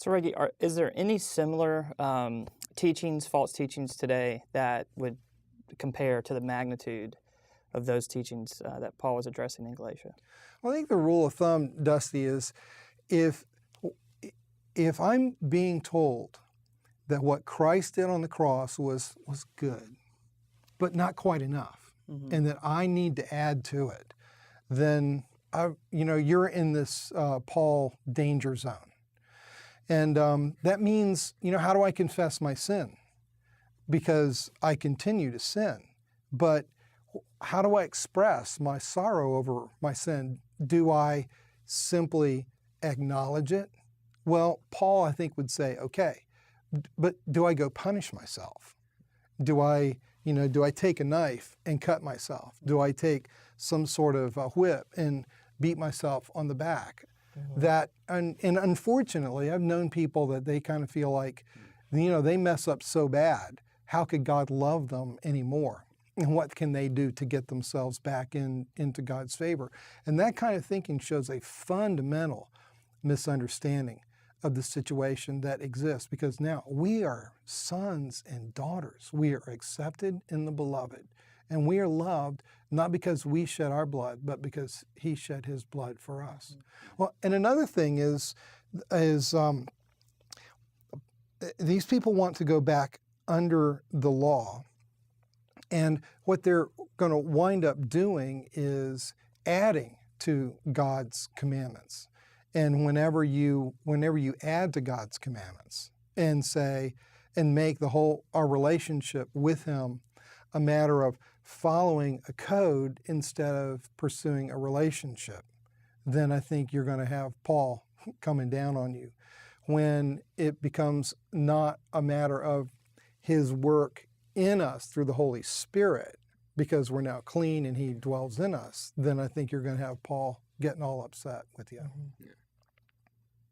So, Reggie, is there any similar teachings, false teachings today that would compare to the magnitude of those teachings that Paul was addressing in Galatia? Well, I think the rule of thumb, Dusty, is if I'm being told that what Christ did on the cross was good, but not quite enough, and that I need to add to it, then you're in this Paul danger zone. And that means, how do I confess my sin? Because I continue to sin. But how do I express my sorrow over my sin? Do I simply acknowledge it? Well, Paul, I think, would say, okay, but do I go punish myself? Do I take a knife and cut myself? Do I take some sort of a whip and beat myself on the back? That, and unfortunately, I've known people that they kind of feel like, they mess up so bad. How could God love them anymore? And what can they do to get themselves back into God's favor? And that kind of thinking shows a fundamental misunderstanding of the situation that exists, because now we are sons and daughters. We are accepted in the beloved, and we are loved not because we shed our blood, but because he shed his blood for us. Well, and another thing is these people want to go back under the law, and what they're going to wind up doing is adding to God's commandments. And whenever you add to God's commandments and make our relationship with him a matter of following a code instead of pursuing a relationship, then I think you're going to have Paul coming down on you. When it becomes not a matter of his work in us through the Holy Spirit, because we're now clean and he dwells in us, then I think you're going to have Paul getting all upset with you. Yeah.